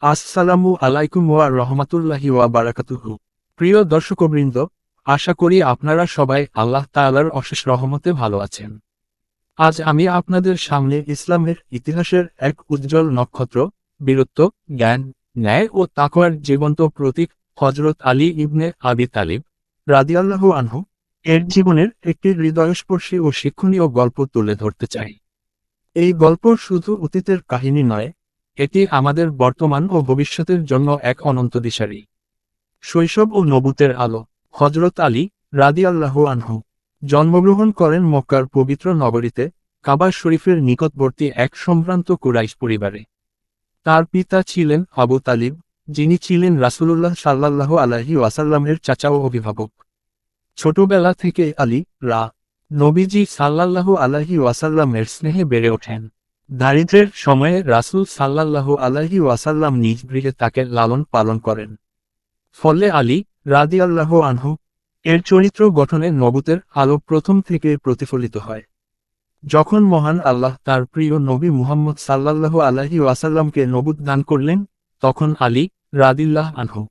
আসসালামু আলাইকুম ওয়া রহমাতুল্লাহি ওয়া বারাকাতুহু। প্রিয় দর্শকবৃন্দ, আশা করি আপনারা সবাই আল্লাহ তাআলার অশেষ রহমতে ভালো আছেন। আজ আমি আপনাদের সামনে ইসলামের ইতিহাসের এক উজ্জ্বল নক্ষত্র, বীরত্ব, জ্ঞান, ন্যায় ও তাকওয়ার জীবন্ত প্রতীক হযরত আলী ইবনে আবি তালিব রাদিয়াল্লাহু আনহু এর জীবনের একটি হৃদয়স্পর্শী ও শিক্ষণীয় গল্প তুলে ধরতে চাই। এই গল্প শুধু অতীতের কাহিনী নয়, এটি আমাদের বর্তমান ও ভবিষ্যতের জন্য এক অনন্ত দিশারি। শৈশব ও নবুতের আলো। হযরত আলী রাদিয়াল্লাহু আনহু জন্মগ্রহণ করেন মক্কার পবিত্র নগরীতে, কাবা শরীফের নিকটবর্তী এক সম্ভ্রান্ত কুরাইশ পরিবারে। তার পিতা ছিলেন আবু তালিব, যিনি ছিলেন রাসূলুল্লাহ সাল্লাল্লাহু আলাইহি ওয়াসাল্লামের চাচা ও অভিভাবক। ছোটবেলা থেকে আলী নবীজি সাল্লাল্লাহু আলাইহি ওয়াসাল্লামের স্নেহে বেড়ে ওঠেন। দারিদ্র্যের সময়ে রাসূল সাল্লাল্লাহু আলাইহি ওয়াসাল্লাম নিজ গৃহে তাকে লালন পালন করেন। ফলে আলী রাদিয়াল্লাহু আনহু এর চরিত্র গঠনে নবুতের আলো প্রথম থেকে প্রতিফলিত হয়। যখন মহান আল্লাহ তার প্রিয় নবী মুহাম্মদ সাল্লাল্লাহু আলাইহি ওয়াসাল্লামকে নবুত দান করলেন, তখন আলী রাদিয়াল্লাহু আনহু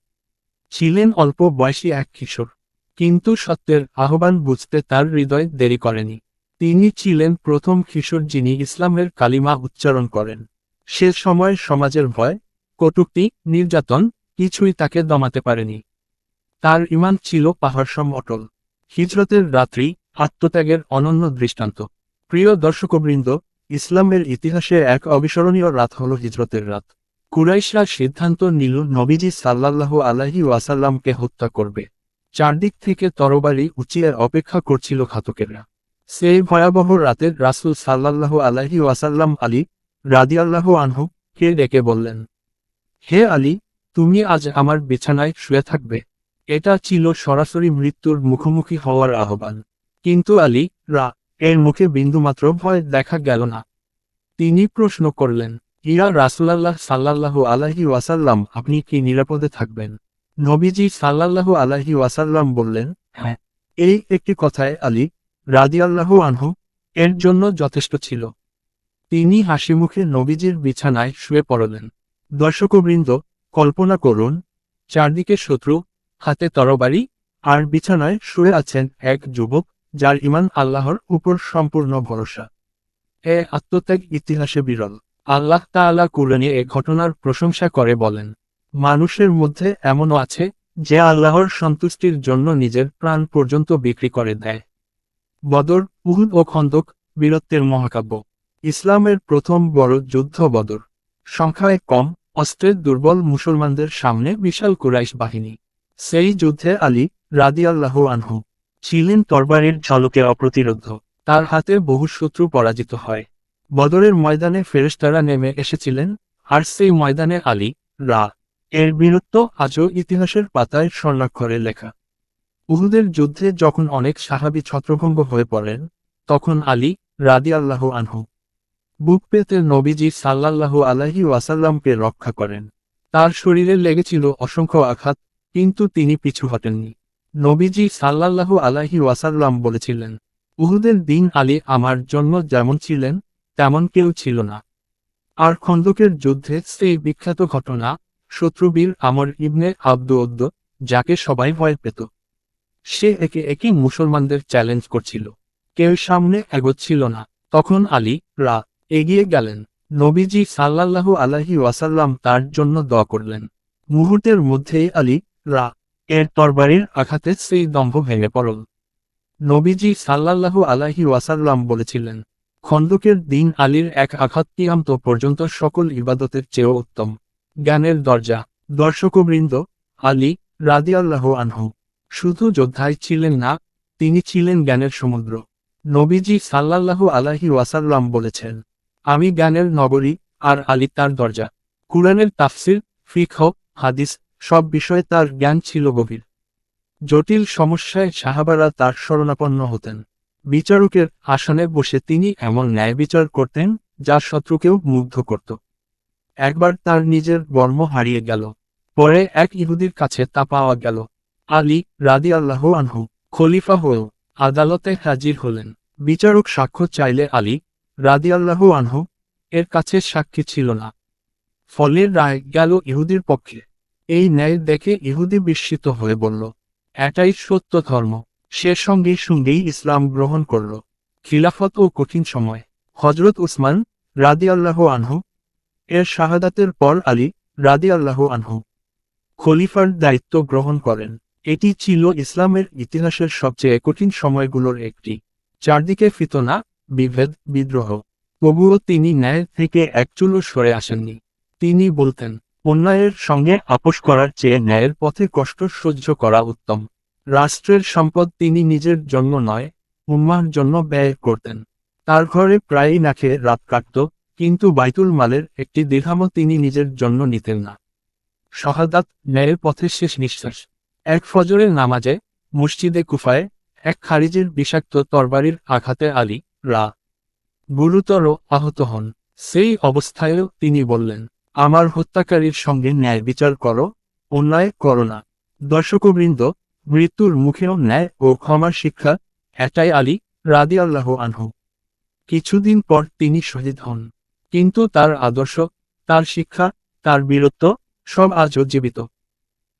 ছিলেন অল্প বয়সী এক কিশোর। কিন্তু সত্যের আহ্বান বুঝতে তার হৃদয় দেরি করেনি। তিনি ছিলেন প্রথম কিশোর যিনি ইসলামের কালিমা উচ্চারণ করেন। সে সময় সমাজের ভয়, কটূক্তি, নির্যাতন কিছুই তাকে দমাতে পারেনি। তার ঈমান ছিল পাহাড়সম অটল। হিজরতের রাত্রি, আত্মত্যাগের অনন্য দৃষ্টান্ত। প্রিয় দর্শকবৃন্দ, ইসলামের ইতিহাসে এক অবিস্মরণীয় রাত হল হিজরতের রাত। কুরাইশরা সিদ্ধান্ত নিল নবীজি সাল্লাল্লাহু আলাইহি ওয়াসাল্লামকে হত্যা করবে। চারদিক থেকে তরবারি উঁচিয়ে অপেক্ষা করছিল ঘাতকেরা। সেই ভয়াবহ রাতের রাসূল সাল্লাল্লাহু আলাইহি ওয়াসাল্লাম আলী রাদিয়াল্লাহু আনহু কে ডেকে বললেন, হে আলী, তুমি আজ আমার বিছানায় শুয়ে থাকবে। এটা ছিল সরাসরি মৃত্যুর মুখোমুখি হওয়ার আহ্বান। কিন্তু আলী এর মুখে বিন্দুমাত্র ভয় দেখা গেল না। তিনি প্রশ্ন করলেন, ইয়া রাসূলুল্লাহ সাল্লাল্লাহু আলাইহি ওয়াসাল্লাম, আপনি কি নিরাপদে থাকবেন? নবীজি সাল্লাল্লাহু আলাইহি ওয়াসাল্লাম বললেন, হ্যাঁ। এই একটি কথায় আলী রাদিয়াল্লাহু আনহু এর জন্য যথেষ্ট ছিল। তিনি হাসিমুখে নবীজির বিছানায় শুয়ে পড়লেন। দর্শকবৃন্দ, কল্পনা করুন, চারদিকে শত্রু, হাতে তরবারি, আর বিছানায় শুয়ে আছেন এক যুবক যার ঈমান আল্লাহর উপর সম্পূর্ণ ভরসা। এ আত্মত্যাগ ইতিহাসে বিরল। আল্লাহ তাআলা কুরআনে এ ঘটনার প্রশংসা করে বলেন, মানুষের মধ্যে এমনও আছে যে আল্লাহর সন্তুষ্টির জন্য নিজের প্রাণ পর্যন্ত বিক্রি করে দেয়। বদর, উহুদ ও খন্দক বীরত্বের মহাকাব্য। ইসলামের প্রথম বড় যুদ্ধ বদর। সংখ্যায় কম, অস্ত্রের দুর্বল মুসলমানদের সামনে বিশাল কুরাইশ বাহিনী। সেই যুদ্ধে আলী রাদিয়াল্লাহু আনহু ছিলেন তরবারির ঝলকে অপ্রতিরোধ্য। তার হাতে বহু শত্রু পরাজিত হয়। বদরের ময়দানে ফেরেশতারা নেমে এসেছিলেন, আর সেই ময়দানে আলী এর বীরত্ব আজও ইতিহাসের পাতায় স্বর্ণাক্ষরে লেখা। উহুদের যুদ্ধে যখন অনেক সাহাবী ছত্রভঙ্গ হয়ে পড়েন, তখন আলী রাদিয়াল্লাহু আনহু বুক পেতে নবীজি সাল্লাল্লাহু আলাইহি ওয়াসাল্লামকে রক্ষা করেন। তার শরীরে লেগেছিল অসংখ্য আঘাত, কিন্তু তিনি পিছু হটেননি। নবীজি সাল্লাল্লাহু আলাইহি ওয়াসাল্লাম বলেছিলেন, উহুদের দিন আলী আমার জন্য যেমন ছিলেন, তেমন কেউ ছিল না। আর খন্দকের যুদ্ধে সেই বিখ্যাত ঘটনা, শত্রুবীর আমর ইবনে আবদুউদ্দ, যাকে সবাই ভয় পেত। সে একে একে মুসলমানদের চ্যালেঞ্জ করছিল। কেউ সামনে এগোচ্ছিল না। তখন আলী এগিয়ে গেলেন। নবীজি সাল্লাল্লাহু আলাইহি ওয়াসাল্লাম তার জন্য দোয়া করলেন। মুহূর্তের মধ্যেই আলী এর তরবারির আঘাতে সেই দম্ভ ভেঙে পড়ল। নবীজি সাল্লাল্লাহু আলাইহি ওয়াসাল্লাম বলেছিলেন, খন্দকের দিন আলীর এক আঘাত কিয়ামত পর্যন্ত সকল ইবাদতের চেয়েও উত্তম। জ্ঞানের দরজা। দর্শকবৃন্দ, আলী রাদিয়াল্লাহু আনহু শুধু যোদ্ধাই ছিলেন না, তিনি ছিলেন জ্ঞানের সমুদ্র। নবীজি সাল্লাল্লাহু আলাইহি ওয়াসাল্লাম বলেছেন, আমি জ্ঞানের নগরী, আর আলী তার দরজা। কুরআনের তাফসির, ফিকহ, হাদিস সব বিষয়ে তার জ্ঞান ছিল গভীর। জটিল সমস্যায় সাহাবারা তার শরণাপন্ন হতেন। বিচারকের আসনে বসে তিনি এমন ন্যায় বিচার করতেন যা শত্রুকেও মুগ্ধ করত। একবার তার নিজের বর্ম হারিয়ে গেল। পরে এক ইহুদির কাছে তা পাওয়া গেল। আলী রাদিয়াল্লাহু আনহু খলিফা হয়েও আদালতে হাজির হলেন। বিচারক সাক্ষ্য চাইলে আলী রাদিয়াল্লাহু আনহু এর কাছে সাক্ষী ছিল না। ফলের রায় গেল ইহুদির পক্ষে। এই ন্যায় দেখে ইহুদি বিস্মিত হয়ে বলল, এটাই সত্য ধর্ম। সে সঙ্গেই ইসলাম গ্রহণ করল। খিলাফত ও কঠিন সময়। হজরত উসমান রাদিয়াল্লাহু আনহু এর শাহাদাতের পর আলী রাদিয়াল্লাহু আনহু খলিফার দায়িত্ব গ্রহণ করেন। এটি ছিল ইসলামের ইতিহাসের সবচেয়ে কঠিন সময়গুলোর একটি। চারদিকে ফিতনা, বিভেদ, বিদ্রোহ। তবুও তিনি ন্যায় থেকে এক চুলও সরে আসেননি। তিনি বলতেন, অন্যায়ের সঙ্গে আপোষ করার চেয়ে ন্যায়ের পথে কষ্ট সহ্য করা উত্তম। রাষ্ট্রের সম্পদ তিনি নিজের জন্য নয়, উম্মাহর জন্য ব্যয় করতেন। তার ঘরে প্রায়ই না খেয়ে রাত কাটত, কিন্তু বাইতুল মালের একটি দিরহামও তিনি নিজের জন্য নিতেন না। শাহাদাত, ন্যায়ের পথে শেষ নিঃশ্বাস। এক ফজরের নামাজে মসজিদে কুফায় এক খারিজের বিষাক্ত তরবারির আঘাতে আলী গুরুতর আহত হন। সেই অবস্থায়ও তিনি বললেন, আমার হত্যাকারীর সঙ্গে ন্যায় বিচার করো, অন্যায় করো না। দর্শকবৃন্দ, মৃত্যুর মুখেও ন্যায় ও ক্ষমার শিক্ষা, এটাই আলী রাদিয়াল্লাহু আনহু। কিছুদিন পর তিনি শহীদ হন, কিন্তু তার আদর্শ, তার শিক্ষা, তার বীরত্ব সব আজও জীবিত।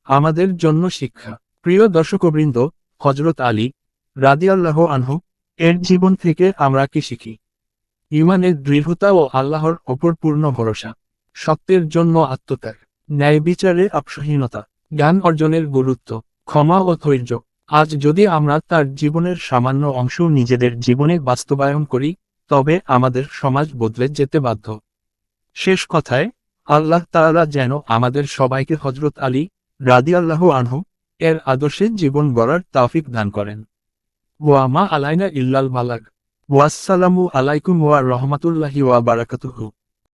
আমাদের জন্য শিক্ষা। প্রিয় দর্শকবৃন্দ, হযরত আলী রাদিয়াল্লাহু আনহু এর জীবন থেকে আমরা কি শিখি? ঈমানের দৃঢ়তা ও আল্লাহর ওপর পূর্ণ ভরসা, সত্যের জন্য আত্মত্যাগ, ন্যায় বিচারে আপসহীনতা, জ্ঞান অর্জনের গুরুত্ব, ক্ষমা ও ধৈর্য। আজ যদি আমরা তার জীবনের সামান্য অংশ নিজেদের জীবনে বাস্তবায়ন করি, তবে আমাদের সমাজ বদলে যেতে বাধ্য। শেষ কথায়, আল্লাহ তাআলা যেন আমাদের সবাইকে হযরত আলী রাদিয়াল্লাহু আনহু এর আদর্শে জীবন গড়ার তৌফিক দান করেন। ওয়া মা আলাইনা ইল্লাল বালাগ। ওয়াসসালামু আলাইকুম ওয়া রাহমাতুল্লাহি ওয়া বারাকাতুহু।